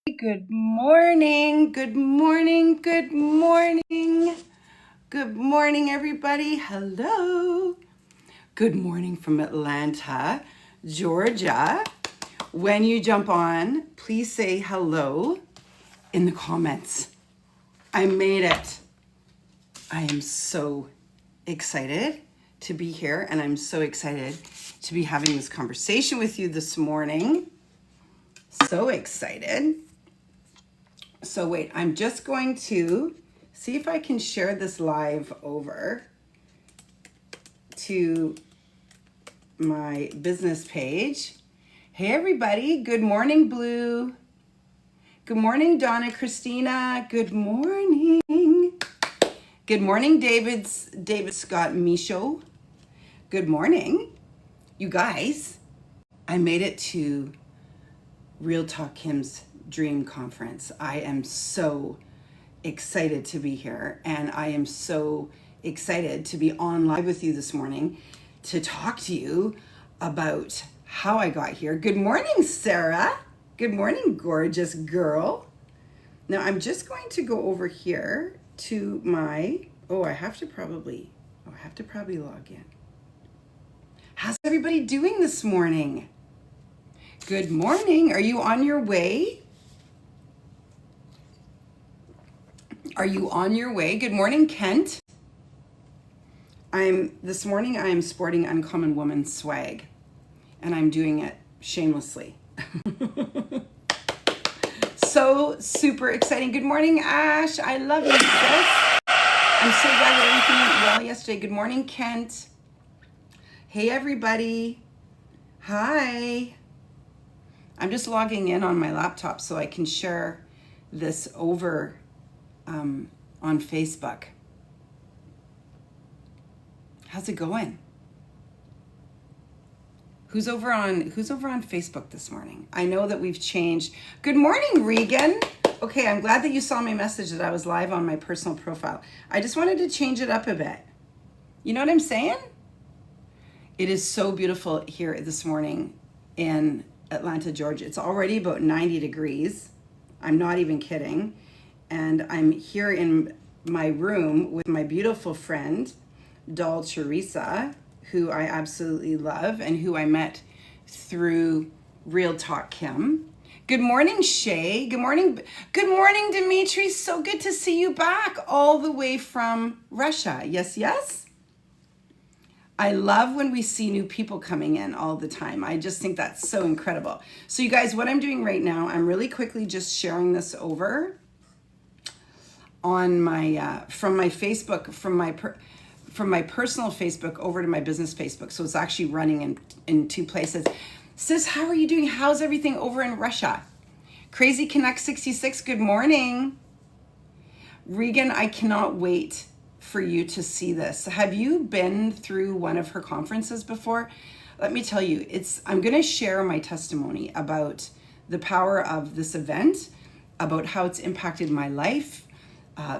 Good morning, good morning, good morning. Good morning, everybody. Hello. Good morning from Atlanta, Georgia. When you jump on, please say hello in the comments. I made it. I am so excited to be here, and I'm so excited to be having this conversation with you this morning. So excited. So wait, I'm just going to see if I can share this live over to my business page. Hey everybody, good morning Blue. Good morning Donna Christina. Good morning. Good morning David Scott Michaud. Good morning. You guys, I made it to Real Talk Kim's Dream Conference. I am so excited to be here, and I am so excited to be on live with you this morning to talk to you about how I got here. Good morning, Sarah. Good morning, gorgeous girl. Now I'm just going to go over here to my, I have to probably log in. How's everybody doing this morning? Good morning. Are you on your way? Are you on your way? Good morning, Kent. This morning I am sporting Uncommon Woman swag, and I'm doing it shamelessly. So super exciting. Good morning, Ash. I love you, sis. I'm so glad that everything went well yesterday. Good morning, Kent. Hey, everybody. Hi. I'm just logging in on my laptop so I can share this over on Facebook. How's it going? Who's over on Facebook this morning? I know that we've changed. Good morning, Regan. Okay, I'm glad that you saw my message that I was live on my personal profile. I just wanted to change it up a bit. You know what I'm saying? It is so beautiful here this morning in Atlanta, Georgia. It's already about 90 degrees. I'm not even kidding. And I'm here in my room with my beautiful friend, Doll Teresa, who I absolutely love and who I met through Real Talk Kim. Good morning, Shay. Good morning, Dimitri. So good to see you back all the way from Russia. Yes, yes. I love when we see new people coming in all the time. I just think that's so incredible. So you guys, what I'm doing right now, I'm really quickly just sharing this over on my from my Facebook, from my personal Facebook over to my business Facebook. So it's actually running in two places. Sis, how are you doing? How's everything over in Russia? Crazy Connect 66, good morning. Regan, I cannot wait for you to see this. Have you been through one of her conferences before? Let me tell you, I'm going to share my testimony about the power of this event, about how it's impacted my life,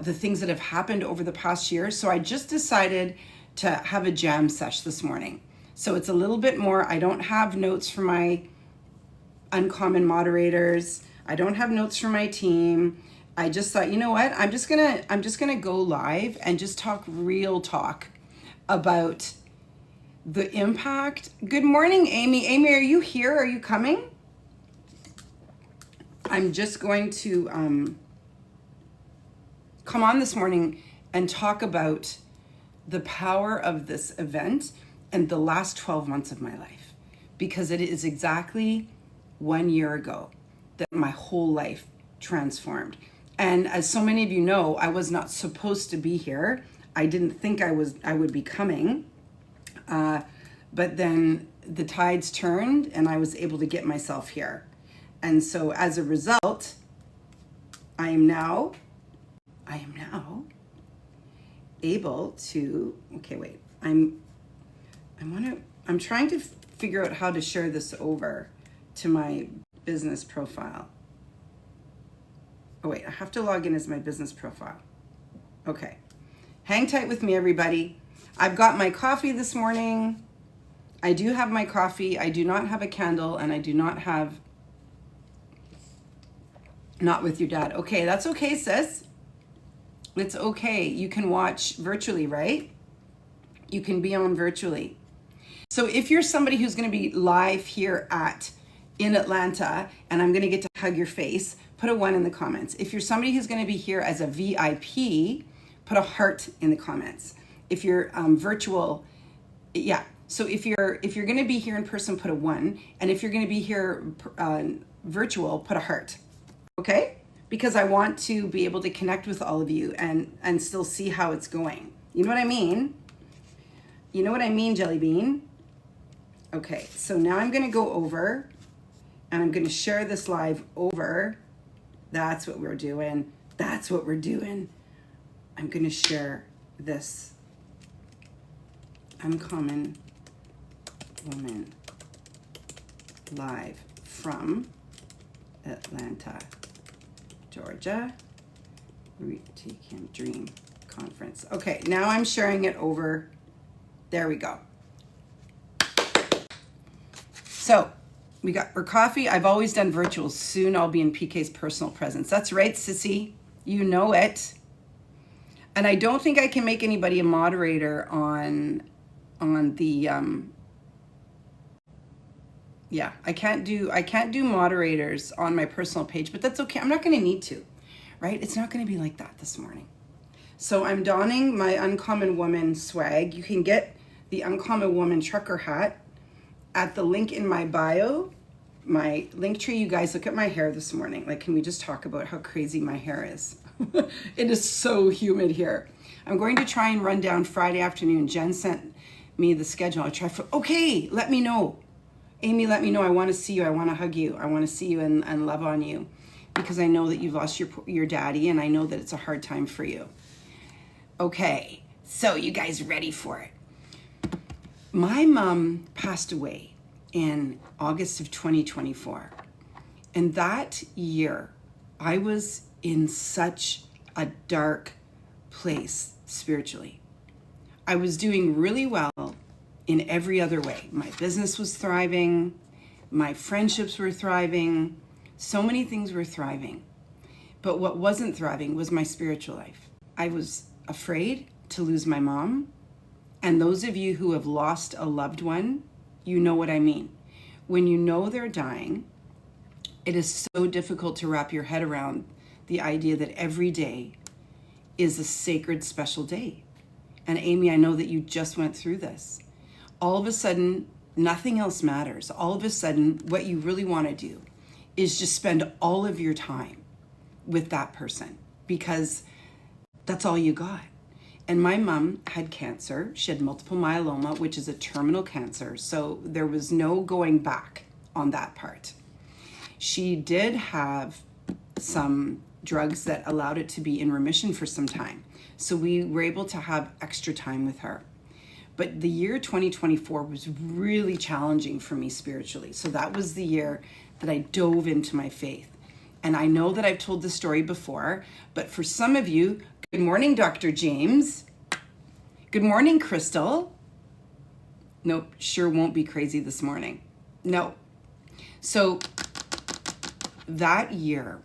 the things that have happened over the past year. So I just decided to have a jam sesh this morning. So it's a little bit more. I don't have notes for my uncommon moderators. I don't have notes for my team. I just thought, you know what? I'm just gonna go live and just talk real talk about the impact. Good morning, Amy. Amy, are you here? Are you coming? I'm just going to come on this morning and talk about the power of this event and the last 12 months of my life, because it is exactly 1 year ago that my whole life transformed. And as so many of you know, I was not supposed to be here. I didn't think I would be coming, but then the tides turned and I was able to get myself here. And so as a result, I am now able to, okay, wait, I'm trying to figure out how to share this over to my business profile. Oh wait, I have to log in as my business profile. Okay, hang tight with me, everybody. I've got my coffee this morning. I do have my coffee. I do not have a candle, and I do not have Not with your dad. Okay, that's okay, sis. It's okay. You can watch virtually, right? You can be on virtually. So if you're somebody who's going to be live here in Atlanta, and I'm going to get to hug your face, put a 1 in the comments. If you're somebody who's going to be here as a VIP, put a heart in the comments. If you're virtual, yeah. So if you're going to be here in person, put a 1, and if you're going to be here virtual, put a heart. Okay? Because I want to be able to connect with all of you and still see how it's going. You know what I mean? You know what I mean, Jelly Bean? Okay, so now I'm going to go over and I'm going to share this live over. That's what we're doing. That's what we're doing. I'm going to share this Uncommon Woman live from Atlanta, Georgia, Rethinking Dream Conference. Okay, now I'm sharing it over. There we go. So we got our coffee. I've always done virtual. Soon I'll be in PK's personal presence. That's right, sissy. You know it. And I don't think I can make anybody a moderator on the yeah, I can't do moderators on my personal page, but that's okay. I'm not going to need to, right? It's not going to be like that this morning. So I'm donning my Uncommon Woman swag. You can get the Uncommon Woman trucker hat at the link in my bio, my link tree. You guys, look at my hair this morning. Like, can we just talk about how crazy my hair is? It is so humid here. I'm going to try and run down Friday afternoon. Jen sent me the schedule. I try for, okay, let me know. Amy, let me know. I want to see you. I want to hug you. I want to see you and love on you, because I know that you've lost your daddy, and I know that it's a hard time for you. Okay, so you guys ready for it? My mom passed away in August of 2024. And that year, I was in such a dark place spiritually. I was doing really well in every other way. My business was thriving. My friendships were thriving. So many things were thriving. But what wasn't thriving was my spiritual life. I was afraid to lose my mom. And those of you who have lost a loved one, you know what I mean. When you know they're dying, it is so difficult to wrap your head around the idea that every day is a sacred, special day. And Amy, I know that you just went through this. All of a sudden, nothing else matters. All of a sudden, what you really want to do is just spend all of your time with that person, because that's all you got. And my mom had cancer. She had multiple myeloma, which is a terminal cancer. So there was no going back on that part. She did have some drugs that allowed it to be in remission for some time. So we were able to have extra time with her. But the year 2024 was really challenging for me spiritually. So that was the year that I dove into my faith. And I know that I've told this story before, but for some of you, good morning, Dr. James. Good morning, Crystal. Nope, sure won't be crazy this morning. No. So that year,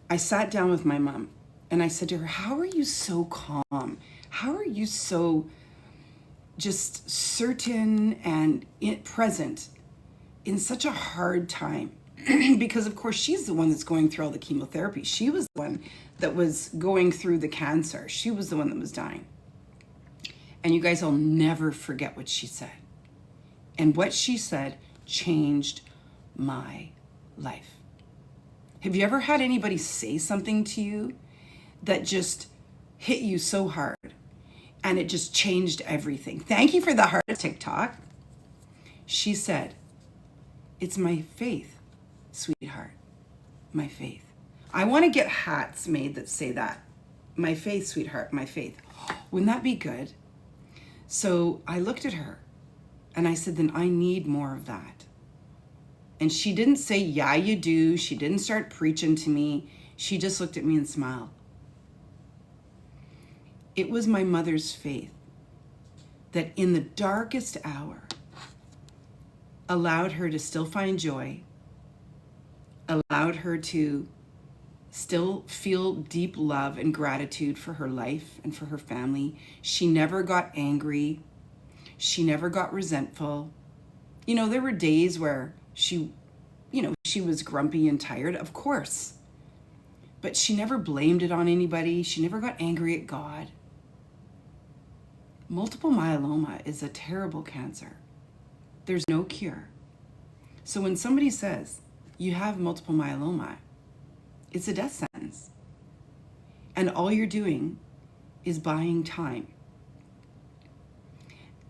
I sat down with my mom and I said to her, how are you so calm? How are you so just certain and present in such a hard time? Because of course she's the one that's going through all the chemotherapy. She was the one that was going through the cancer. She was the one that was dying. And you guys will never forget what she said. And what she said changed my life. Have you ever had anybody say something to you that just hit you so hard and it just changed everything? Thank you for the heart TikTok. She said, it's my faith, sweetheart, my faith. I want to get hats made that say that. My faith, sweetheart, my faith. Wouldn't that be good? So I looked at her and I said, then I need more of that. And she didn't say, yeah, you do. She didn't start preaching to me. She just looked at me and smiled. It was my mother's faith that in the darkest hour allowed her to still find joy, allowed her to still feel deep love and gratitude for her life and for her family. She never got angry. She never got resentful. There were days where she was grumpy and tired, of course. But she never blamed it on anybody. She never got angry at God. Multiple myeloma is a terrible cancer. There's no cure. So when somebody says you have multiple myeloma, it's a death sentence. And all you're doing is buying time.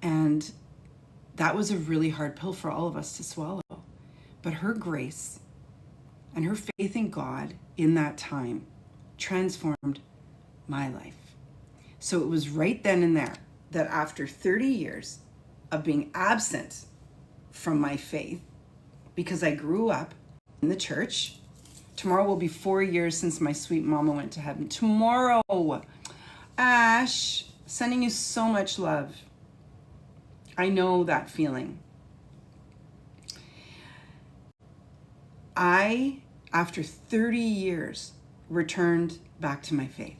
And that was a really hard pill for all of us to swallow. But her grace and her faith in God in that time transformed my life. So it was right then and there that after 30 years of being absent from my faith, because I grew up in the church, tomorrow will be 4 years since my sweet mama went to heaven. Tomorrow, Ash, sending you so much love. I know that feeling. I, after 30 years, returned back to my faith.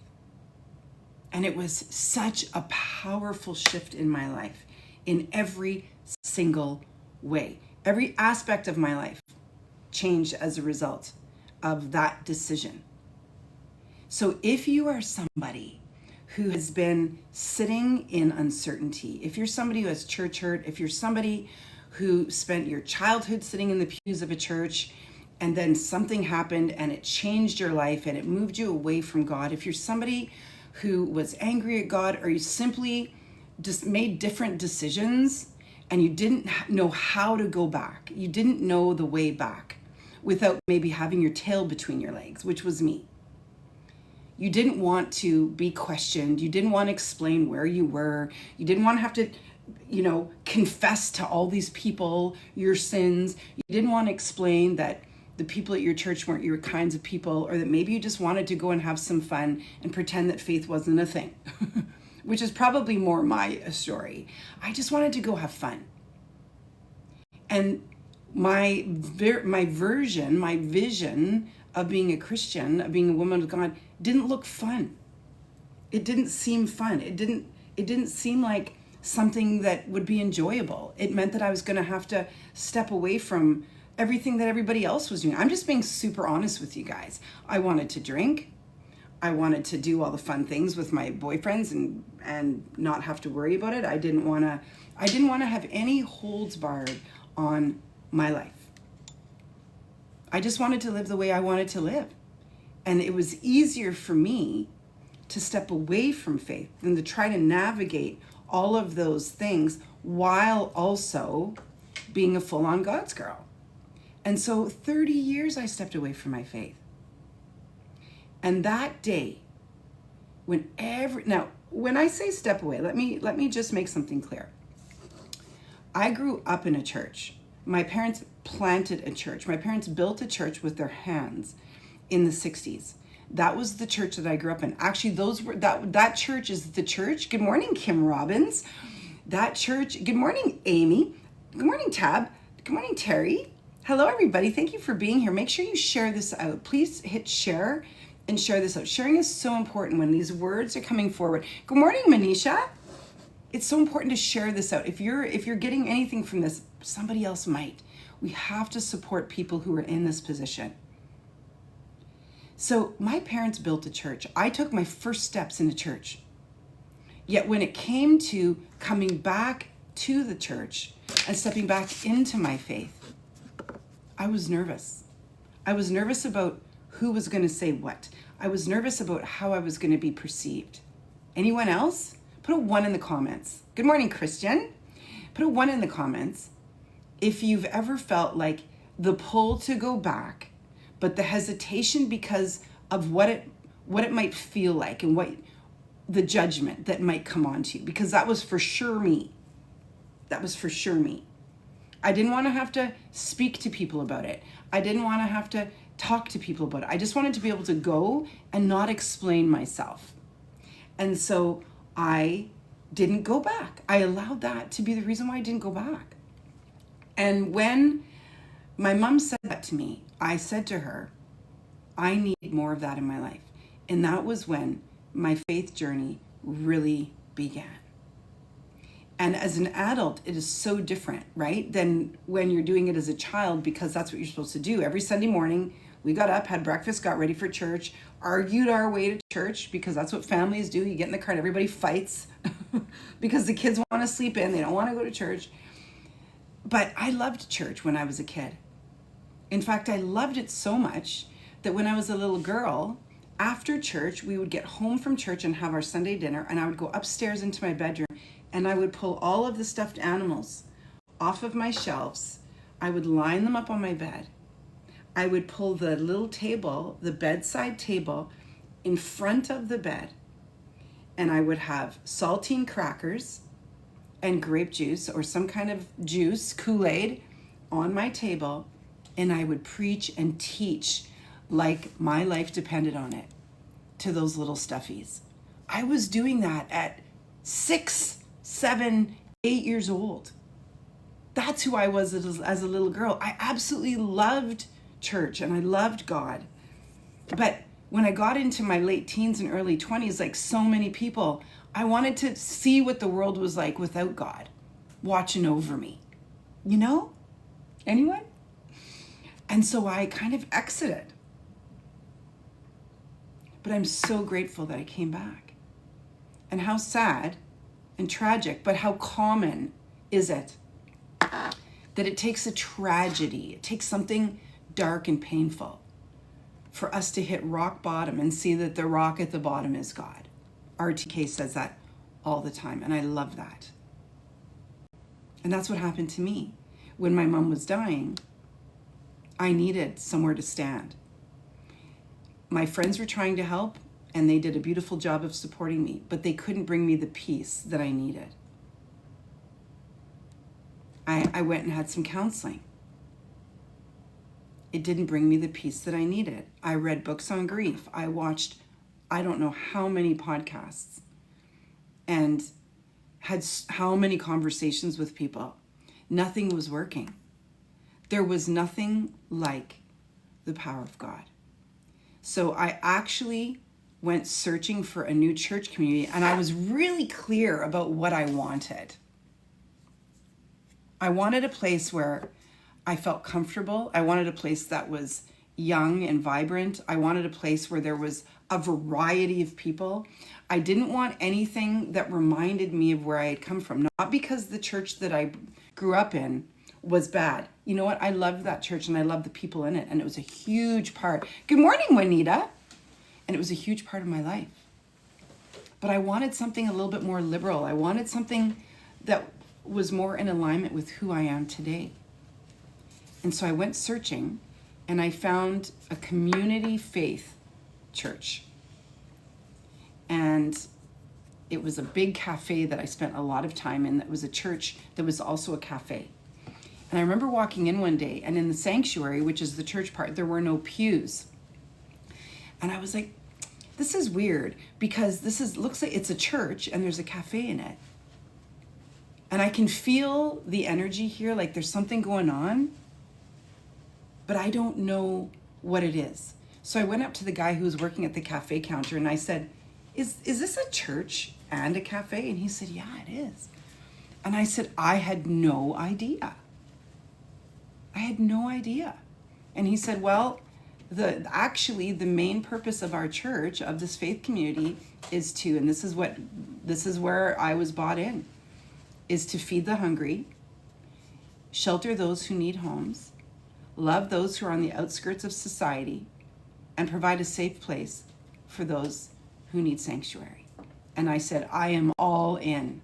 And it was such a powerful shift in my life in every single way. Every aspect of my life changed as a result of that decision. So if you are somebody who has been sitting in uncertainty, if you're somebody who has church hurt, if you're somebody who spent your childhood sitting in the pews of a church and then something happened and it changed your life and it moved you away from God, if you're somebody who was angry at God, or you simply just made different decisions and you didn't know how to go back, you didn't know the way back without maybe having your tail between your legs, which was me. You didn't want to be questioned. You didn't want to explain where you were. You didn't want to have to, confess to all these people your sins. You didn't want to explain that the people at your church weren't your kinds of people, or that maybe you just wanted to go and have some fun and pretend that faith wasn't a thing, which is probably more my story. I just wanted to go have fun. And my vision of being a Christian, of being a woman of God, didn't look fun. It didn't seem fun. It didn't seem like something that would be enjoyable. It meant that I was going to have to step away from everything that everybody else was doing. I'm just being super honest with you guys. I wanted to drink. I wanted to do all the fun things with my boyfriends and not have to worry about it. I didn't want to have any holds barred on my life. I just wanted to live the way I wanted to live. And it was easier for me to step away from faith than to try to navigate all of those things while also being a full-on God's girl. And so 30 years I stepped away from my faith. And that day, when I say step away, let me just make something clear. I grew up in a church. My parents planted a church. My parents built a church with their hands in the 60s. That was the church that I grew up in. Actually, that church is the church. Good morning, Kim Robbins. That church. Good morning, Amy. Good morning, Tab. Good morning, Terry. Hello, everybody. Thank you for being here. Make sure you share this out. Please hit share and share this out. Sharing is so important when these words are coming forward. Good morning, Manisha. It's so important to share this out. If you're getting anything from this, somebody else might. We have to support people who are in this position. So my parents built a church. I took my first steps in a church. Yet when it came to coming back to the church and stepping back into my faith, I was nervous. I was nervous about who was going to say what. I was nervous about how I was going to be perceived. Anyone else? Put a 1 in the comments. Good morning, Christian. Put a 1 in the comments if you've ever felt like the pull to go back, but the hesitation because of what it might feel like and what the judgment that might come onto you, because that was for sure me. That was for sure me. I didn't want to have to speak to people about it. I didn't want to have to talk to people about it. I just wanted to be able to go and not explain myself. And so I didn't go back. I allowed that to be the reason why I didn't go back. And when my mom said that to me, I said to her, I need more of that in my life. And that was when my faith journey really began. And as an adult, it is so different, right? Than when you're doing it as a child, because that's what you're supposed to do. Every Sunday morning, we got up, had breakfast, got ready for church, argued our way to church, because that's what families do. You get in the car and everybody fights because the kids want to sleep in. They don't want to go to church. But I loved church when I was a kid. In fact, I loved it so much that when I was a little girl, after church, we would get home from church and have our Sunday dinner, and I would go upstairs into my bedroom and I would pull all of the stuffed animals off of my shelves. I would line them up on my bed. I would pull the little table, the bedside table, in front of the bed, and I would have saltine crackers and grape juice or some kind of juice, Kool-Aid, on my table, and I would preach and teach like my life depended on it to those little stuffies. I was doing that at 6, 7, 8 years old. That's who I was as a little girl. I absolutely loved church and I loved God. But when I got into my late teens and early 20s, like so many people, I wanted to see what the world was like without God watching over me. You know? Anyone? And so I kind of exited. But I'm so grateful that I came back. And how sad and tragic, but how common is it that it takes a tragedy, it takes something dark and painful for us to hit rock bottom and see that the rock at the bottom is God. RTK says that all the time, and I love that. And that's what happened to me. When my mom was dying, I needed somewhere to stand. My friends were trying to help, and they did a beautiful job of supporting me, but they couldn't bring me the peace that I needed. I went and had some counseling. It didn't bring me the peace that I needed. I read books on grief. I watched, I don't know how many podcasts, and had how many conversations with people. Nothing was working. There was nothing like the power of God. So I actually went searching for a new church community, and I was really clear about what I wanted. I wanted a place where I felt comfortable. I wanted a place that was young and vibrant. I wanted a place where there was a variety of people. I didn't want anything that reminded me of where I had come from. Not because the church that I grew up in was bad. You know what? I loved that church and I loved the people in it. And it was a huge part. Good morning, Juanita. And it was a huge part of my life. But I wanted something a little bit more liberal. I wanted something that was more in alignment with who I am today. And so I went searching and I found a community faith church. And it was a big cafe that I spent a lot of time in. That was a church that was also a cafe. And I remember walking in one day, and in the sanctuary, which is the church part, there were no pews. And I was like, this is weird, because looks like it's a church and there's a cafe in it. And I can feel the energy here, like there's something going on, but I don't know what it is. So I went up to the guy who was working at the cafe counter and I said, is this a church and a cafe? And he said, yeah, it is. And I said, I had no idea. I had no idea. And he said, well, actually the main purpose of our church, of this faith community, is to, and this is where I was bought in, is to feed the hungry, shelter those who need homes, love those who are on the outskirts of society, and provide a safe place for those who need sanctuary. And I said, I am all in.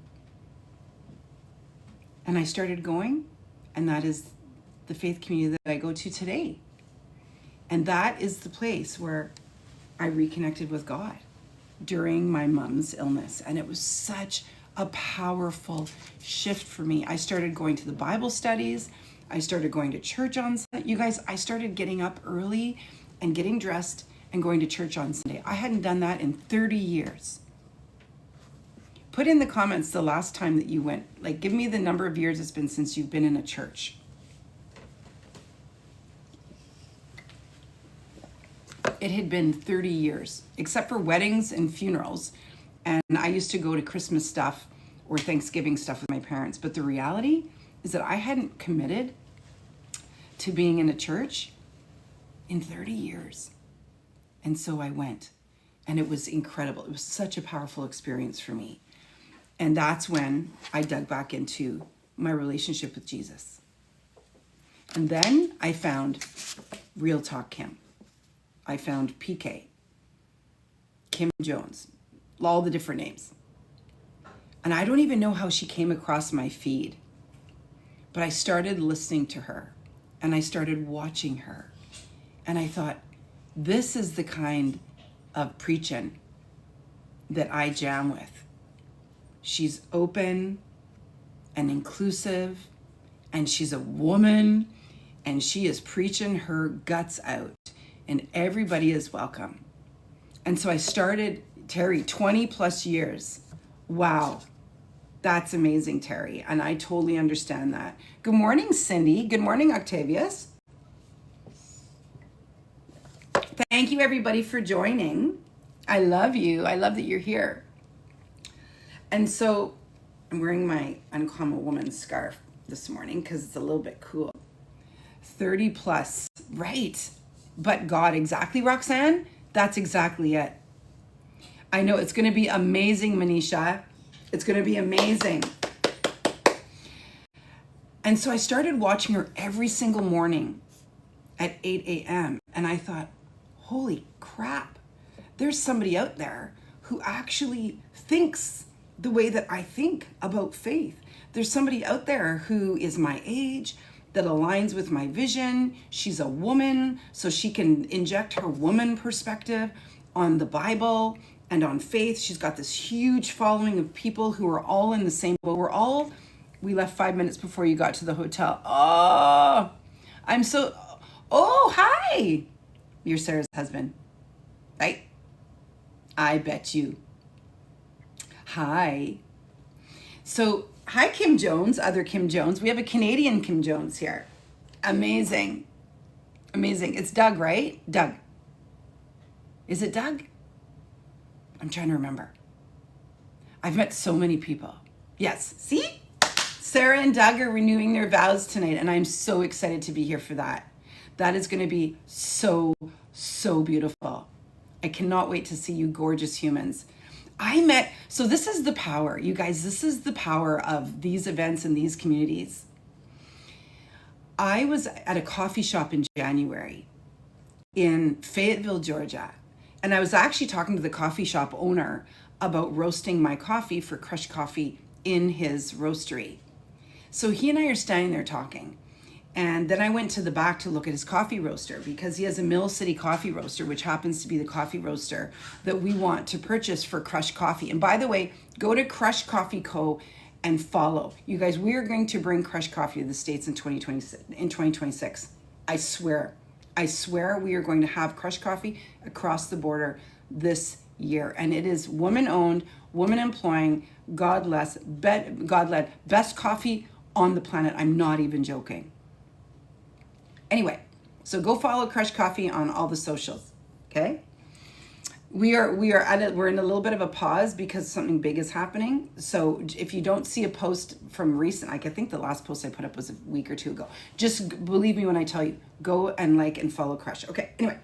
And I started going, and that is the faith community that I go to today. And that is the place where I reconnected with God during my mom's illness. And it was such a powerful shift for me. I started going to the Bible studies. I started going to church on Sunday. You guys, I started getting up early and getting dressed and going to church on Sunday. I hadn't done that in 30 years. Put in the comments the last time that you went. Like, give me the number of years it's been since you've been in a church. It had been 30 years, except for weddings and funerals. And I used to go to Christmas stuff or Thanksgiving stuff with my parents. But the reality is that I hadn't committed to being in a church in 30 years. And so I went, and it was incredible. It was such a powerful experience for me. And that's when I dug back into my relationship with Jesus. And then I found Real Talk Kim. I found PK, Kim Jones, all the different names. And I don't even know how she came across my feed, but I started listening to her and I started watching her. And I thought, this is the kind of preaching that I jam with. She's open and inclusive, and she's a woman, and she is preaching her guts out, and everybody is welcome. And so I started, Terry, 20 plus years. Wow. That's amazing, Terry. And I totally understand that. Good morning, Cindy. Good morning, Octavius. Thank you, everybody, for joining. I love you. I love that you're here. And so I'm wearing my Uncommon Woman scarf this morning because it's a little bit cool. 30 plus, right. But God, exactly, Roxanne? That's exactly it. I know it's going to be amazing, Manisha. It's going to be amazing. And so I started watching her every single morning at 8 a.m. And I thought, holy crap, there's somebody out there who actually thinks the way that I think about faith. There's somebody out there who is my age, that aligns with my vision. She's a woman, so she can inject her woman perspective on the Bible and on faith. She's got this huge following of people who are all in the same boat. We left 5 minutes before you got to the hotel. Oh, hi. You're Sarah's husband, right? I bet you. Hi. So, hi, Kim Jones, other Kim Jones. We have a Canadian Kim Jones here. Amazing. Amazing. It's Doug, right? Doug. Is it Doug? I'm trying to remember. I've met so many people. Yes. See? Sarah and Doug are renewing their vows tonight, and I'm so excited to be here for that. That is going to be so, so beautiful. I cannot wait to see you gorgeous humans. So this is the power, you guys, this is the power of these events and these communities. I was at a coffee shop in January in Fayetteville, Georgia, and I was actually talking to the coffee shop owner about roasting my coffee for Crush Coffee in his roastery. So he and I are standing there talking. And then I went to the back to look at his coffee roaster because he has a Mill City coffee roaster, which happens to be the coffee roaster that we want to purchase for Crush Coffee. And by the way, go to Crush Coffee Co. and follow. You guys, we are going to bring Crush Coffee to the States in 2026. I swear we are going to have Crush Coffee across the border this year. And it is woman-owned, woman-employing, God-led, best coffee on the planet. I'm not even joking. Anyway, so go follow Crush Coffee on all the socials, okay? We're in a little bit of a pause because something big is happening. So if you don't see a post from recent, I think the last post I put up was a week or two ago. Just believe me when I tell you, go and like and follow Crush. Okay, anyway,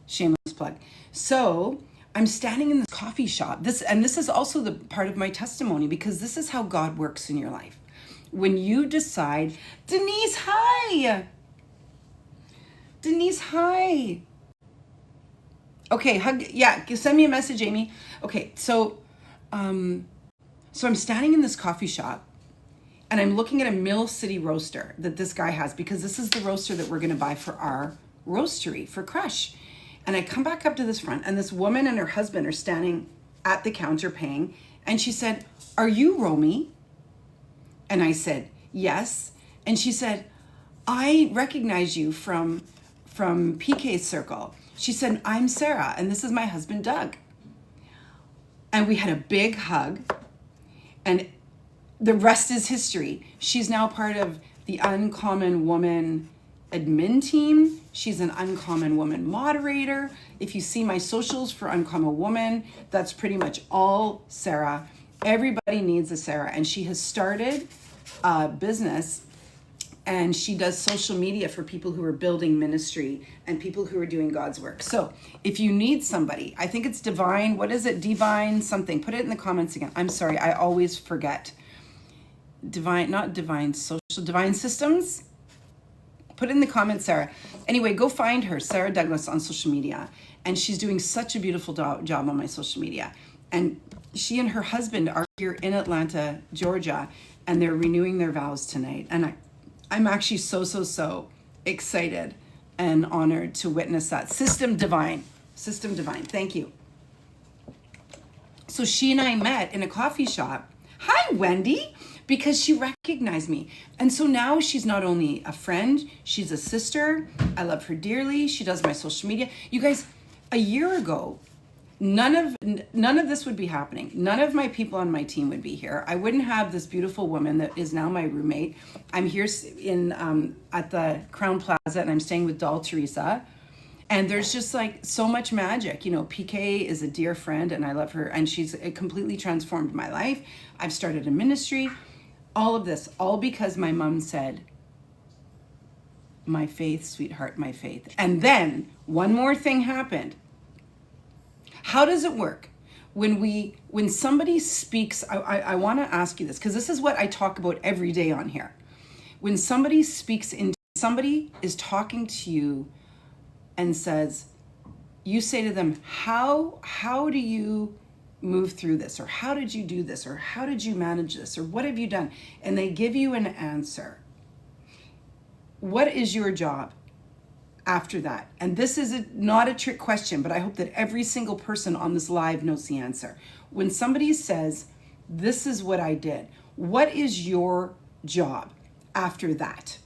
shameless plug. So I'm standing in this coffee shop. This is also the part of my testimony because this is how God works in your life. When you decide, Denise, hi. Denise, hi. Okay, send me a message, Amy. Okay, so I'm standing in this coffee shop and I'm looking at a Mill City roaster that this guy has because this is the roaster that we're gonna buy for our roastery, for Crush. And I come back up to this front and this woman and her husband are standing at the counter paying. And she said, "Are you Romy?" And I said, "Yes." And she said, "I recognize you from PK's circle." She said, "I'm Sarah, and this is my husband, Doug." And we had a big hug, and the rest is history. She's now part of the Uncommon Woman admin team. She's an Uncommon Woman moderator. If you see my socials for Uncommon Woman, that's pretty much all Sarah. Everybody needs a Sarah, and she has started a business, and she does social media for people who are building ministry and people who are doing God's work. So if you need somebody, I think it's Divine, what is it? Divine something. Put it in the comments again. I'm sorry, I always forget. Divine, not Divine Social, Divine Systems. Put it in the comments, Sarah. Anyway, go find her, Sarah Douglas, on social media. And she's doing such a beautiful job on my social media. And she and her husband are here in Atlanta, Georgia, and they're renewing their vows tonight. And I'm actually so excited and honored to witness that. System Divine. Thank you. So she and I met in a coffee shop. Hi, Wendy, because she recognized me. And so now she's not only a friend, she's a sister. I love her dearly. She does my social media. You guys, a year ago, none of this would be happening. None of my people on my team would be here. I wouldn't have this beautiful woman that is now my roommate. I'm here at the Crown Plaza, and I'm staying with Doll Teresa. And there's just like so much magic. You know, PK is a dear friend, and I love her, and she's completely transformed my life. I've started a ministry. All of this, all because my mom said, "My faith, sweetheart, my faith." And then one more thing happened. How does it work? When somebody speaks, I want to ask you this, because this is what I talk about every day on here. When somebody somebody is talking to you and says, you say to them, how do you move through this? Or how did you do this? Or how did you manage this? Or what have you done? And they give you an answer. What is your job after that? And this is not a trick question, but I hope that every single person on this live knows the answer. When somebody says, this is what I did, what is your job after that?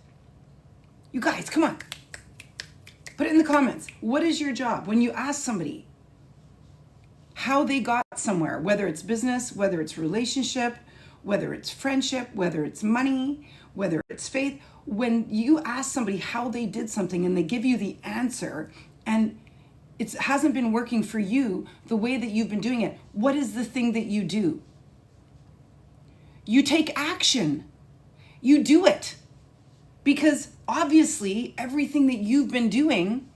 You guys, come on. Put it in the comments. What is your job? When you ask somebody how they got somewhere, whether it's business, whether it's relationship, whether it's friendship, whether it's money, whether it's faith, when you ask somebody how they did something and they give you the answer and it hasn't been working for you the way that you've been doing it, what is the thing that you do? You take action. You do it. Because obviously everything that you've been doing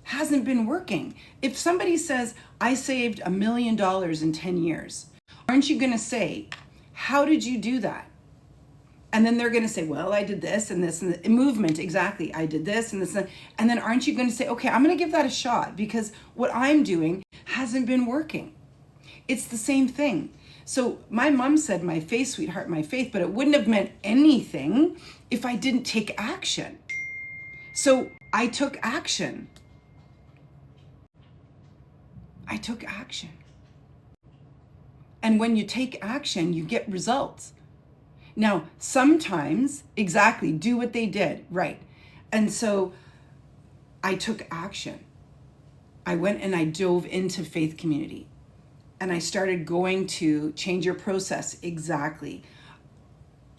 hasn't been working. If somebody says, I saved $1 million in 10 years, aren't you going to say, how did you do that? And then they're going to say, well, I did this and this and the movement. Exactly. I did this and this. And then aren't you going to say, okay, I'm going to give that a shot because what I'm doing hasn't been working. It's the same thing. So my mom said, my faith, sweetheart, my faith, but it wouldn't have meant anything if I didn't take action. So I took action. And when you take action, you get results. Now, sometimes, exactly, do what they did, right? And so I took action. I went and I dove into faith community. And I started going to Change Your Process, exactly.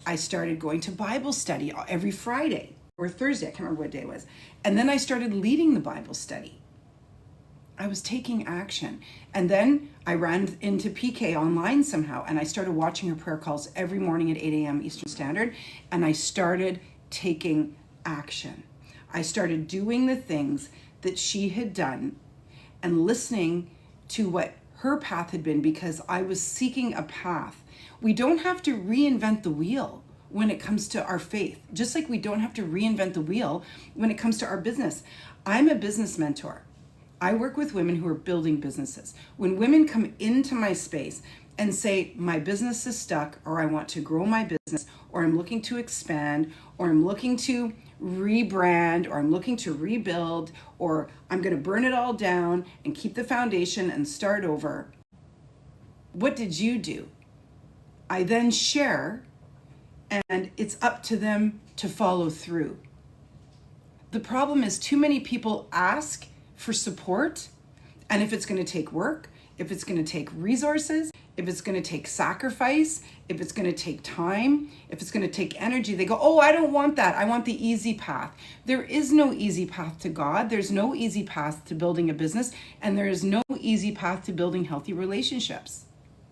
I started going to Bible study every Friday or Thursday, I can't remember what day it was. And then I started leading the Bible study. I was taking action. And then I ran into PK online somehow, and I started watching her prayer calls every morning at 8 a.m. Eastern Standard, and I started taking action. I started doing the things that she had done and listening to what her path had been, because I was seeking a path. We don't have to reinvent the wheel when it comes to our faith, just like we don't have to reinvent the wheel when it comes to our business. I'm a business mentor. I work with women who are building businesses. When women come into my space and say, my business is stuck, or I want to grow my business, or I'm looking to expand, or I'm looking to rebrand, or I'm looking to rebuild, or I'm going to burn it all down and keep the foundation and start over. What did you do? I then share, and it's up to them to follow through. The problem is too many people ask for support, and if it's going to take work, if it's going to take resources, if it's going to take sacrifice, if it's going to take time, if it's going to take energy, they go, oh, I don't want that. I want the easy path. There is no easy path to God. There's no easy path to building a business. And there is no easy path to building healthy relationships.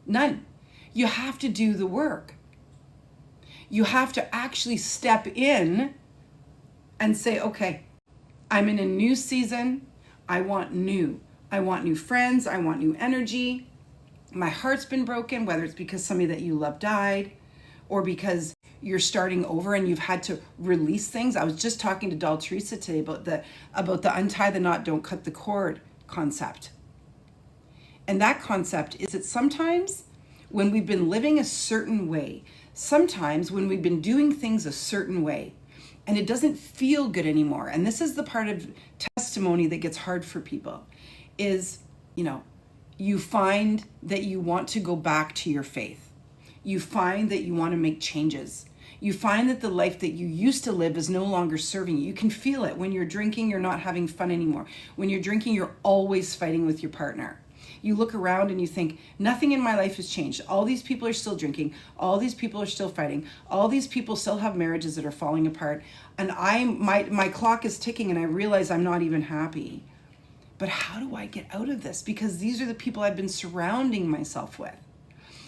None. You have to do the work. You have to actually step in and say, okay, I'm in a new season. I want new. I want new friends. I want new energy. My heart's been broken, whether it's because somebody that you love died or because you're starting over and you've had to release things. I was just talking to Doll Teresa today about the untie the knot, don't cut the cord concept. And that concept is that sometimes when we've been living a certain way, sometimes when we've been doing things a certain way, and it doesn't feel good anymore, and this is the part of testimony that gets hard for people, is, you find that you want to go back to your faith. You find that you want to make changes. You find that the life that you used to live is no longer serving you. You can feel it. When you're drinking, you're not having fun anymore. When you're drinking, you're always fighting with your partner. You look around and you think, nothing in my life has changed. All these people are still drinking. All these people are still fighting. All these people still have marriages that are falling apart. And my clock is ticking and I realize I'm not even happy. But how do I get out of this? Because these are the people I've been surrounding myself with.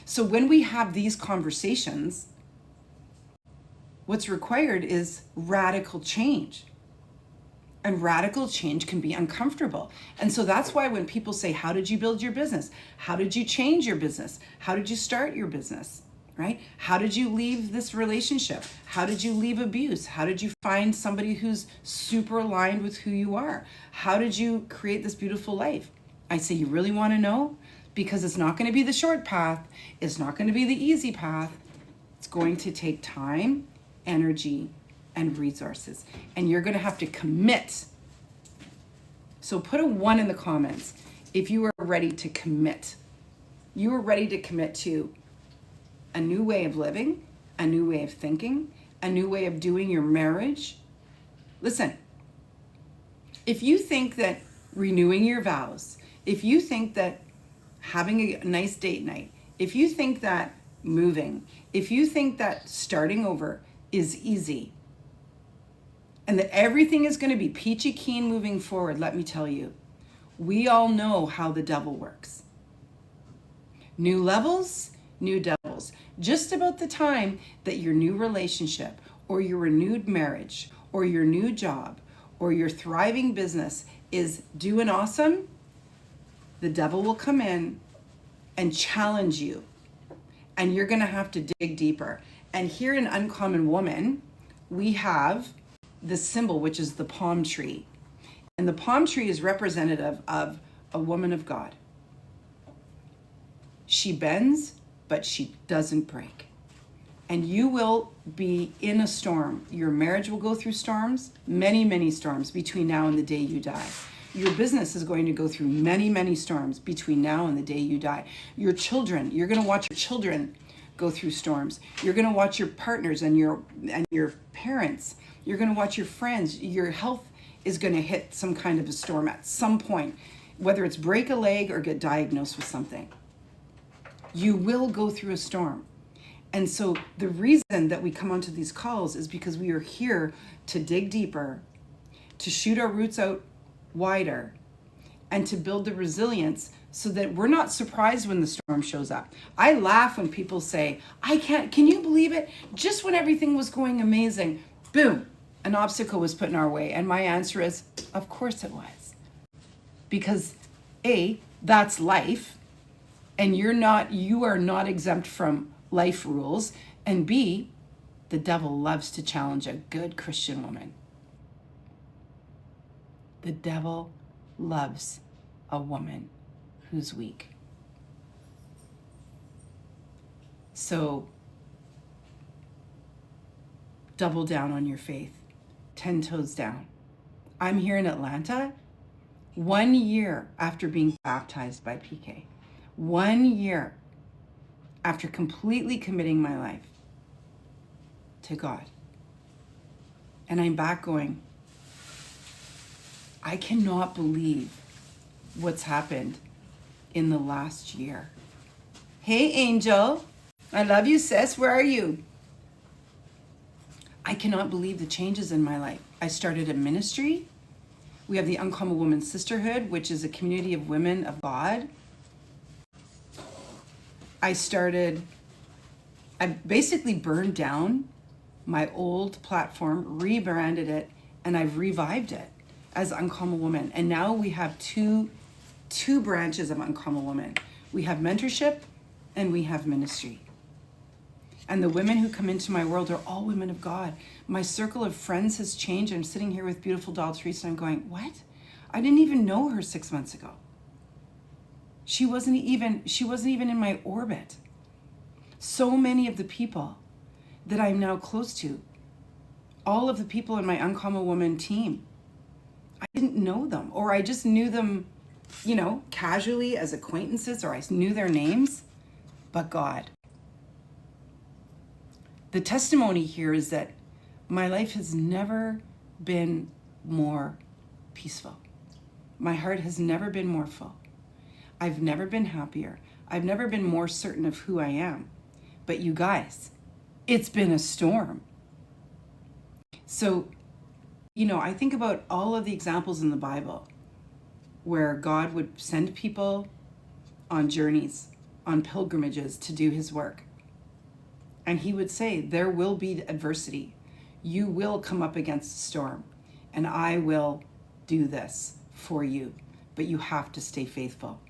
So when we have these conversations, what's required is radical change. And radical change can be uncomfortable. And so that's why when people say, how did you build your business? How did you change your business? How did you start your business? Right? How did you leave this relationship? How did you leave abuse? How did you find somebody who's super aligned with who you are? How did you create this beautiful life? I say, you really want to know? Because it's not going to be the short path. It's not going to be the easy path. It's going to take time, energy, and resources. And you're going to have to commit. So put a 1 in the comments if you are ready to commit. You are ready to commit to a new way of living, a new way of thinking, a new way of doing your marriage. Listen, if you think that renewing your vows, if you think that having a nice date night, if you think that moving, if you think that starting over is easy, and that everything is going to be peachy keen moving forward, let me tell you, we all know how the devil works. New levels, new devils. Just about the time that your new relationship or your renewed marriage or your new job or your thriving business is doing awesome, the devil will come in and challenge you. And you're going to have to dig deeper. And here in Uncommon Woman, we have the symbol, which is the palm tree. And the palm tree is representative of a woman of God. She bends, but she doesn't break. And you will be in a storm. Your marriage will go through storms, many, many storms between now and the day you die. Your business is going to go through many, many storms between now and the day you die. Your children, you're going to watch your children go through storms. You're going to watch your partners and your parents. You're going to watch your friends. Your health is going to hit some kind of a storm at some point, whether it's break a leg or get diagnosed with something. You will go through a storm. And so the reason that we come onto these calls is because we are here to dig deeper, to shoot our roots out wider, and to build the resilience so that we're not surprised when the storm shows up. I laugh when people say, can you believe it? Just when everything was going amazing, boom, an obstacle was put in our way. And my answer is, of course it was. Because A, that's life, and you are not exempt from life rules. And B, the devil loves to challenge a good Christian woman. The devil loves a woman who's weak. So double down on your faith, 10 toes down. I'm here in Atlanta 1 year after being baptized by PK. 1 year after completely committing my life to God. And I'm back going, I cannot believe what's happened in the last year. Hey, Angel. I love you, sis. Where are you? I cannot believe the changes in my life. I started a ministry. We have the Uncommon Woman Sisterhood, which is a community of women of God. I basically burned down my old platform, rebranded it, and I've revived it as Uncommon Woman. And now we have two branches of Uncommon Woman. We have mentorship and we have ministry. And the women who come into my world are all women of God. My circle of friends has changed. I'm sitting here with beautiful doll Teresa and I'm going, what? I didn't even know her 6 months ago. She wasn't even in my orbit. So many of the people that I'm now close to, all of the people in my Uncommon Woman team, I didn't know them, or I just knew them, casually as acquaintances, or I knew their names, but God. The testimony here is that my life has never been more peaceful. My heart has never been more full. I've never been happier. I've never been more certain of who I am. But you guys, it's been a storm. So, I think about all of the examples in the Bible where God would send people on journeys, on pilgrimages to do his work. And he would say, there will be adversity. You will come up against a storm, and I will do this for you, but you have to stay faithful.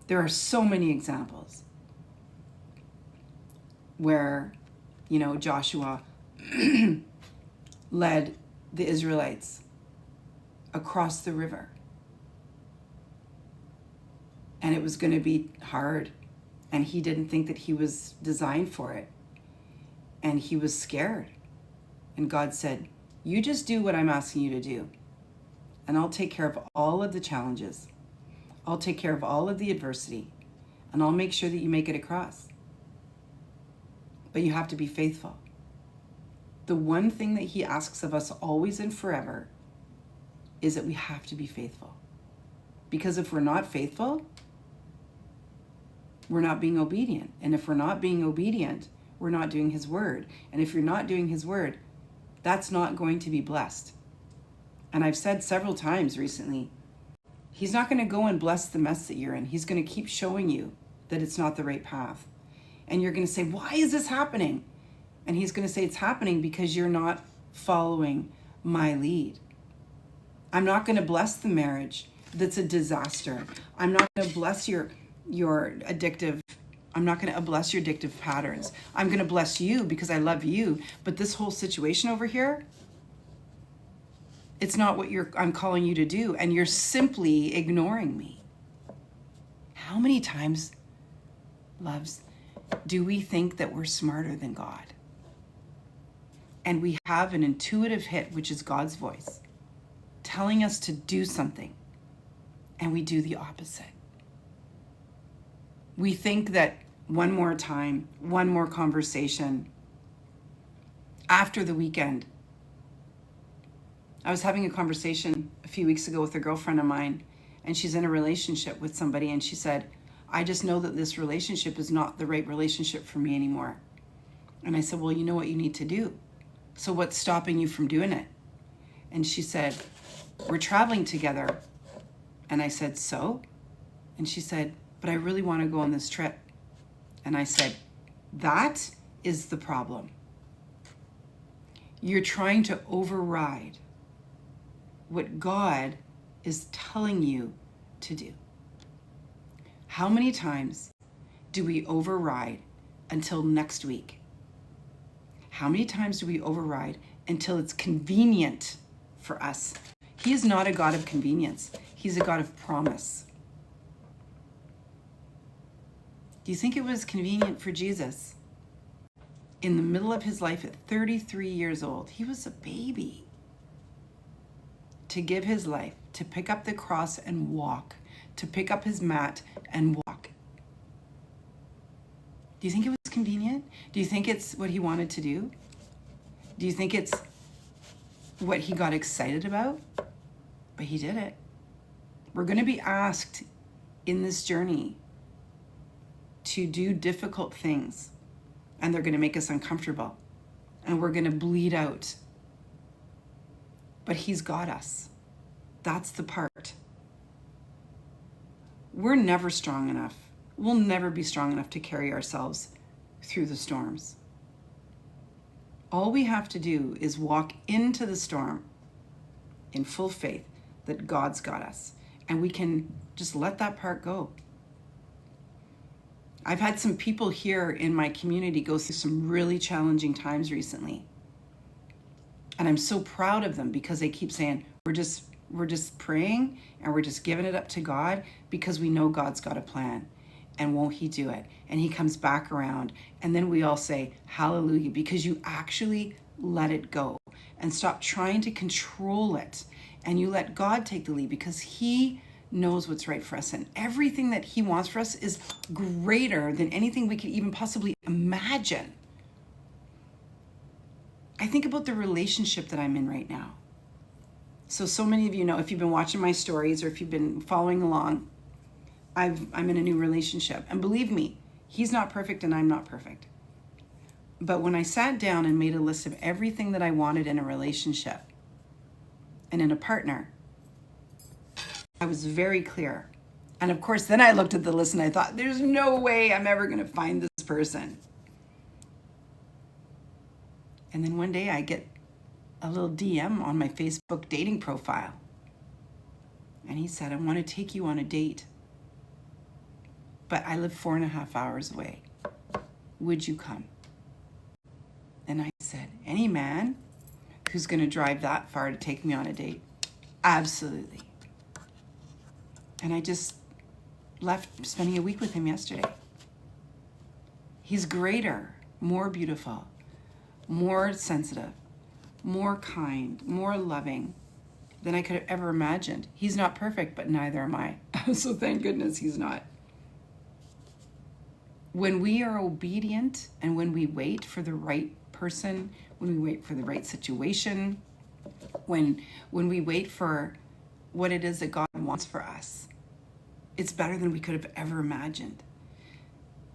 There are so many examples where, Joshua led the Israelites across the river. And it was going to be hard. And he didn't think that he was designed for it. And he was scared. And God said, you just do what I'm asking you to do. And I'll take care of all of the challenges. I'll take care of all of the adversity. And I'll make sure that you make it across. But you have to be faithful. The one thing that he asks of us always and forever is that we have to be faithful. Because if we're not faithful, we're not being obedient. And if we're not being obedient, we're not doing his word. And if you're not doing his word, that's not going to be blessed. And I've said several times recently, he's not going to go and bless the mess that you're in. He's going to keep showing you that it's not the right path. And you're going to say, why is this happening? And he's going to say, it's happening because you're not following my lead. I'm not going to bless the marriage that's a disaster. I'm not going to bless your addictive, I'm not going to bless your addictive patterns. I'm going to bless you because I love you. But this whole situation over here, it's not what I'm calling you to do. And you're simply ignoring me. How many times, loves, do we think that we're smarter than God? And we have an intuitive hit, which is God's voice, telling us to do something. And we do the opposite. We think that one more time, one more conversation after the weekend. I was having a conversation a few weeks ago with a girlfriend of mine, and she's in a relationship with somebody, and she said, I just know that this relationship is not the right relationship for me anymore. And I said, well, you know what you need to do. So what's stopping you from doing it? And she said, we're traveling together. And I said, so? And she said, but I really want to go on this trip. And I said, that is the problem. You're trying to override what God is telling you to do. How many times do we override until next week? How many times do we override until it's convenient for us? He is not a God of convenience. He's a God of promise. Do you think it was convenient for Jesus in the middle of his life at 33 years old? He was a baby. To give his life, to pick up the cross and walk, to pick up his mat and walk. Do you think it was convenient? Do you think it's what he wanted to do? Do you think it's what he got excited about? But he did it. We're going to be asked in this journey to do difficult things, and they're going to make us uncomfortable, and we're going to bleed out. But he's got us. That's the part. We're never strong enough. We'll never be strong enough to carry ourselves through the storms. All we have to do is walk into the storm in full faith that God's got us, and we can just let that part go. I've had some people here in my community go through some really challenging times recently. And I'm so proud of them because they keep saying, we're just praying and we're just giving it up to God because we know God's got a plan. And won't he do it? And he comes back around. And then we all say, hallelujah, because you actually let it go and stop trying to control it. And you let God take the lead because he knows what's right for us. And everything that he wants for us is greater than anything we could even possibly imagine. I think about the relationship that I'm in right now. So many of you know, if you've been watching my stories or if you've been following along, I'm in a new relationship. And believe me, he's not perfect and I'm not perfect. But when I sat down and made a list of everything that I wanted in a relationship and in a partner, I was very clear. And of course, then I looked at the list and I thought, there's no way I'm ever going to find this person. And then one day I get a little DM on my Facebook dating profile. And he said, I want to take you on a date, but I live 4.5 hours away. Would you come? And I said, any man who's going to drive that far to take me on a date? Absolutely. And I just left spending a week with him yesterday. He's greater, more beautiful, more sensitive, more kind, more loving than I could have ever imagined. He's not perfect, but neither am I. So thank goodness he's not. When we are obedient and when we wait for the right person, when we wait for the right situation, when we wait for what it is that God wants for us, it's better than we could have ever imagined.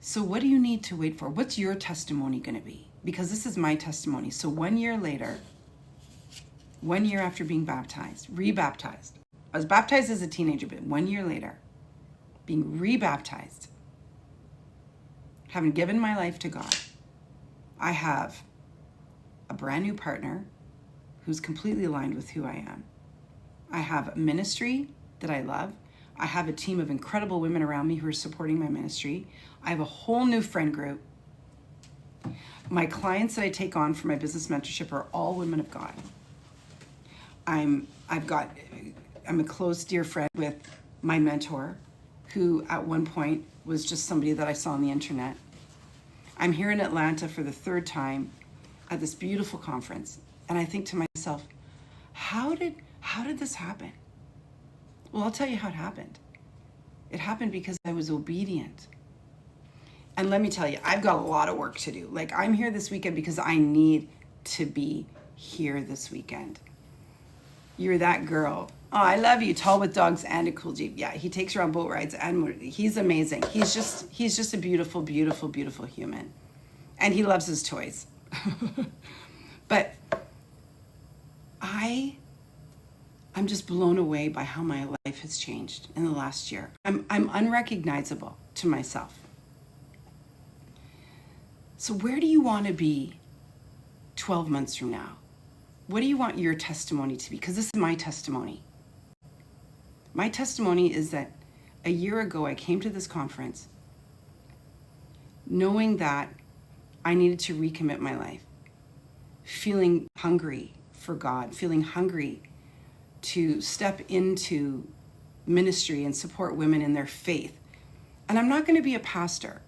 So what do you need to wait for? What's your testimony going to be? Because this is my testimony. So 1 year later, 1 year after being baptized, rebaptized. I was baptized as a teenager, but 1 year later, being rebaptized, having given my life to God, I have a brand new partner who's completely aligned with who I am. I have a ministry that I love. I have a team of incredible women around me who are supporting my ministry. I have a whole new friend group. My clients that I take on for my business mentorship are all women of God. I'm a close dear friend with my mentor, who at one point was just somebody that I saw on the internet. I'm here in Atlanta for the 3rd time at this beautiful conference. And I think to myself, how did this happen? Well, I'll tell you how it happened. It happened because I was obedient. And let me tell you, I've got a lot of work to do. Like, I'm here this weekend because I need to be here this weekend. You're that girl. Oh, I love you. Tall with dogs and a cool Jeep. Yeah, he takes her on boat rides and he's amazing. He's just a beautiful, beautiful, beautiful human. And he loves his toys. But I'm just blown away by how my life has changed in the last year. I'm unrecognizable to myself. So where do you want to be 12 months from now? What do you want your testimony to be? Because this is my testimony. My testimony is that a year ago I came to this conference knowing that I needed to recommit my life, feeling hungry for God, feeling hungry to step into ministry and support women in their faith. And I'm not going to be a pastor.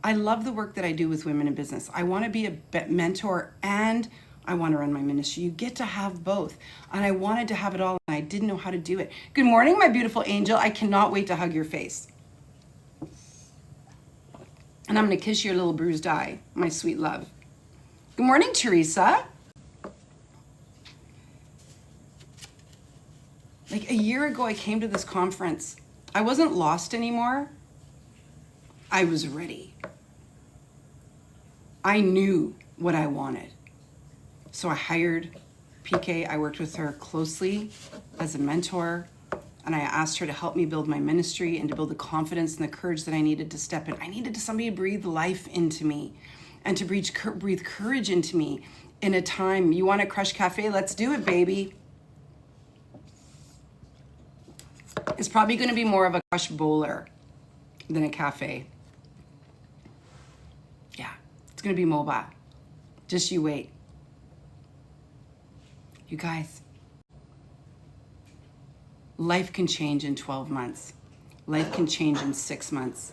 I love the work that I do with women in business. I want to be a mentor and I want to run my ministry. You get to have both. And I wanted to have it all and I didn't know how to do it. Good morning, my beautiful angel. I cannot wait to hug your face. And I'm going to kiss your little bruised eye, my sweet love. Good morning, Teresa. Like a year ago, I came to this conference. I wasn't lost anymore. I was ready. I knew what I wanted. So I hired PK. I worked with her closely as a mentor, and I asked her to help me build my ministry and to build the confidence and the courage that I needed to step in. I needed somebody to breathe life into me and to breathe courage into me in a time. You want a Crush Cafe? Let's do it, baby. It's probably going to be more of a Crush Bowler than a cafe. Yeah, it's going to be mobile. Just you wait. You guys, life can change in 12 months. Life can change in 6 months.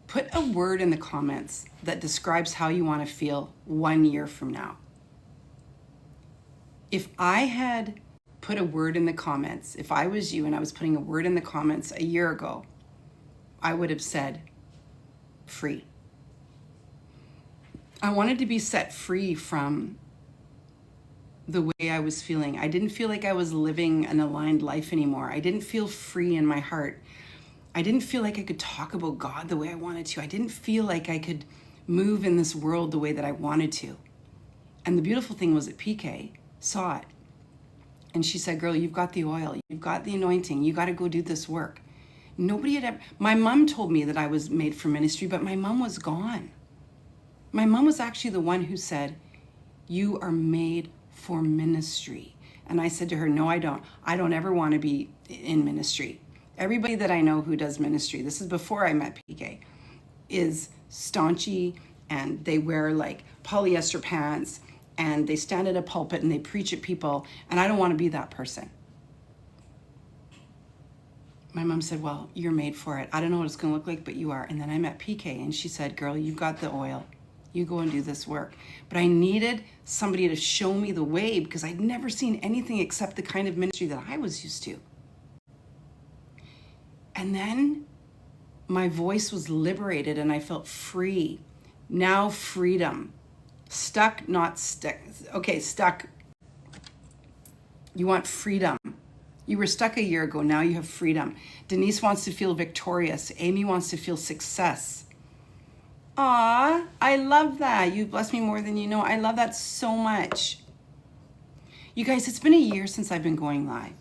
Put a word in the comments that describes how you want to feel 1 year from now. If I had put a word in the comments, if I was you and I was putting a word in the comments a year ago, I would have said free. I wanted to be set free from the way I was feeling. I didn't feel like I was living an aligned life anymore. I didn't feel free in my heart. I didn't feel like I could talk about God the way I wanted to. I didn't feel like I could move in this world the way that I wanted to. And the beautiful thing was that PK saw it. And she said, girl, you've got the oil. You've got the anointing. You got to go do this work. Nobody had ever... My mom told me that I was made for ministry, but my mom was gone. My mom was actually the one who said, you are made for ministry. And I said to her, no, I don't. I don't ever want to be in ministry. Everybody that I know who does ministry, this is before I met PK, is staunchy and they wear like polyester pants and they stand at a pulpit and they preach at people. And I don't want to be that person. My mom said, well, you're made for it. I don't know what it's going to look like, but you are. And then I met PK and she said, girl, you've got the oil. You go and do this work. But I needed somebody to show me the way because I'd never seen anything except the kind of ministry that I was used to. And then my voice was liberated and I felt free. Now freedom. Stuck, not stuck. Okay, stuck. You want freedom. You were stuck a year ago. Now you have freedom. Denise wants to feel victorious. Amy wants to feel success. Aw, I love that. You bless me more than you know. I love that so much. You guys, it's been a year since I've been going live.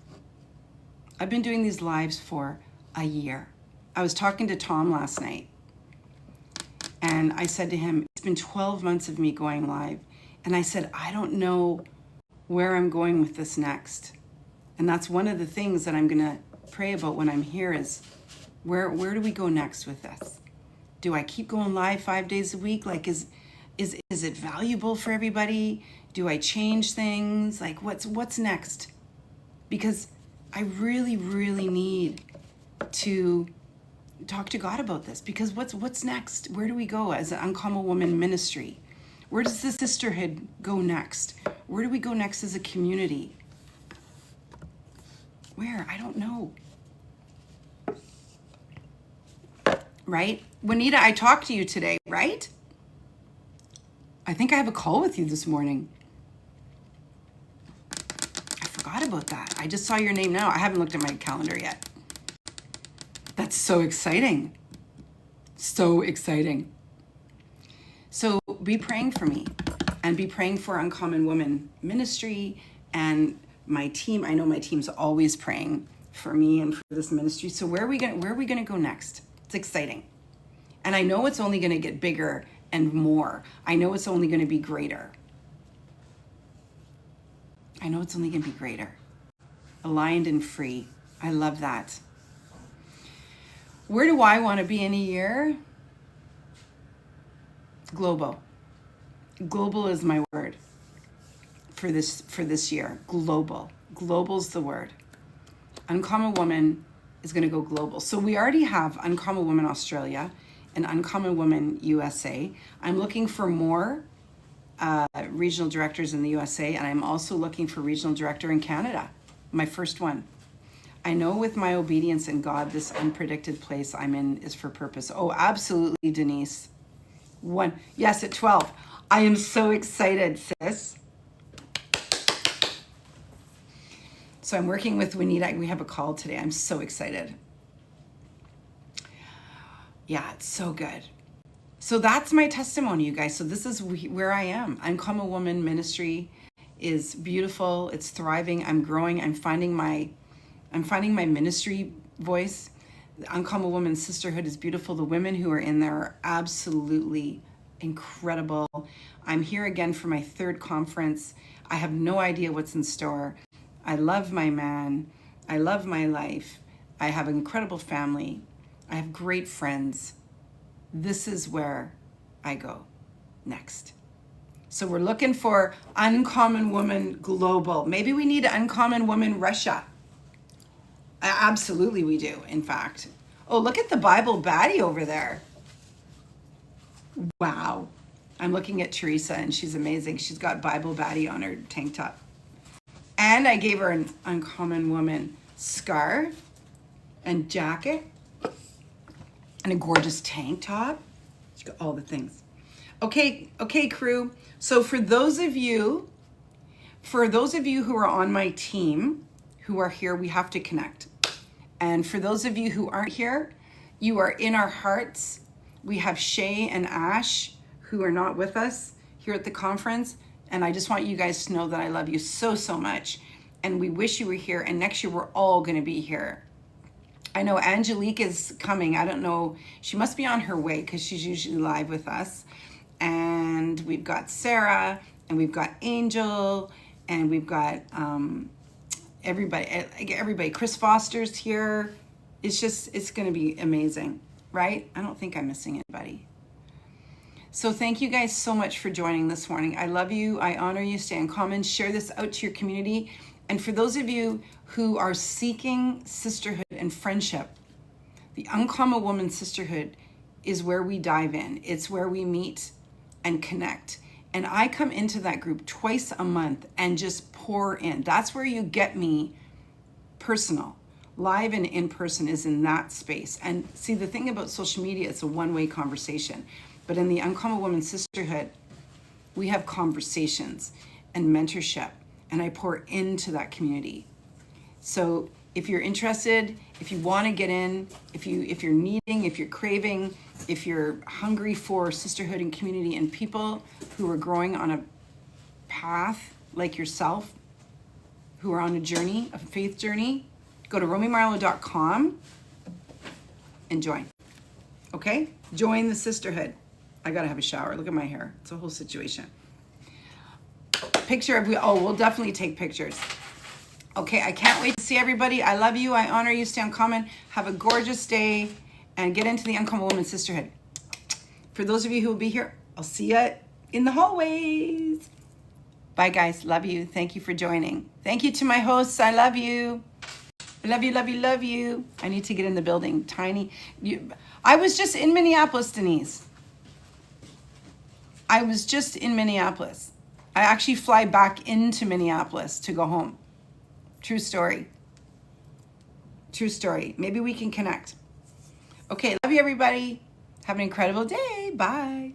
I've been doing these lives for a year. I was talking to Tom last night and I said to him, it's been 12 months of me going live. And I said, I don't know where I'm going with this next. And that's one of the things that I'm gonna pray about when I'm here is where do we go next with this? Do I keep going live 5 days a week? Like, is it valuable for everybody? Do I change things? Like, what's next? Because I really, really need to talk to God about this. Because what's next? Where do we go as an Uncommon Woman ministry? Where does the sisterhood go next? Where do we go next as a community? Where? I don't know. Right? Juanita, I talked to you today, right? I think I have a call with you this morning. I forgot about that. I just saw your name now. I haven't looked at my calendar yet. That's so exciting. So exciting. So be praying for me and be praying for Uncommon Woman Ministry and my team. I know my team's always praying for me and for this ministry. So where are we gonna go next? It's exciting. And I know it's only going to get bigger and more. I know it's only going to be greater. I know it's only going to be greater. Aligned and free. I love that. Where do I want to be in a year? Global. Global is my word for this year. Global. Global's the word. Uncommon Woman is going to go global. So we already have Uncommon Woman Australia and Uncommon Woman USA. I'm looking for more regional directors in the USA, and I'm also looking for regional director in Canada, my first one. I know with my obedience in God, this unpredicted place I'm in is for purpose. Oh, absolutely, Denise. Yes, at 12. I am so excited, sis. So I'm working with Juanita. We have a call today. I'm so excited. Yeah, it's so good. So that's my testimony, you guys. So this is where I am. Uncommon Woman Ministry is beautiful. It's thriving. I'm growing. I'm finding my ministry voice. The Uncommon Woman Sisterhood is beautiful. The women who are in there are absolutely incredible. I'm here again for my 3rd conference. I have no idea what's in store. I love my man. I love my life. I have an incredible family. I have great friends. This is where I go next. So we're looking for Uncommon Woman Global. Maybe we need Uncommon Woman Russia. Absolutely we do, in fact. Oh, look at the Bible baddie over there. Wow. I'm looking at Teresa and she's amazing. She's got Bible baddie on her tank top. And I gave her an Uncommon Woman scarf and jacket and a gorgeous tank top. She's got all the things. Okay, crew. So for those of you who are on my team, who are here, we have to connect. And for those of you who aren't here, you are in our hearts. We have Shay and Ash who are not with us here at the conference. And I just want you guys to know that I love you so, so much. And we wish you were here. And next year, we're all going to be here. I know Angelique is coming. I don't know. She must be on her way because she's usually live with us. And we've got Sarah and we've got Angel and we've got everybody. Chris Foster's here. It's going to be amazing, right? I don't think I'm missing anybody. So thank you guys so much for joining this morning. I love you. I honor you. Stay in comments. Share this out to your community. And for those of you who are seeking sisterhood and friendship, the Uncommon Woman Sisterhood is where we dive in. It's where we meet and connect. And I come into that group twice a month and just pour in. That's where you get me personal. Live and in person is in that space. And see, the thing about social media, it's a one-way conversation. But in the Uncommon Woman Sisterhood, we have conversations and mentorship, and I pour into that community. So if you're interested, if you want to get in, if you're needing, if you're craving, if you're hungry for sisterhood and community and people who are growing on a path like yourself, who are on a journey, a faith journey, go to RomyMarlowe.com and join. Okay? Join the sisterhood. I gotta have a shower. Look at my hair. It's a whole situation. Picture of we'll definitely take pictures. Okay, I can't wait to see everybody. I love you. I honor you. Stay uncommon. Have a gorgeous day and get into the Uncommon Woman Sisterhood. For those of you who will be here, I'll see you in the hallways. Bye, guys. Love you. Thank you for joining. Thank you to my hosts. I love you. I love you, love you, love you. I need to get in the building. I was just in Minneapolis, Denise. I was just in Minneapolis. I actually fly back into Minneapolis to go home. True story. True story. Maybe we can connect. Okay, love you, everybody. Have an incredible day. Bye.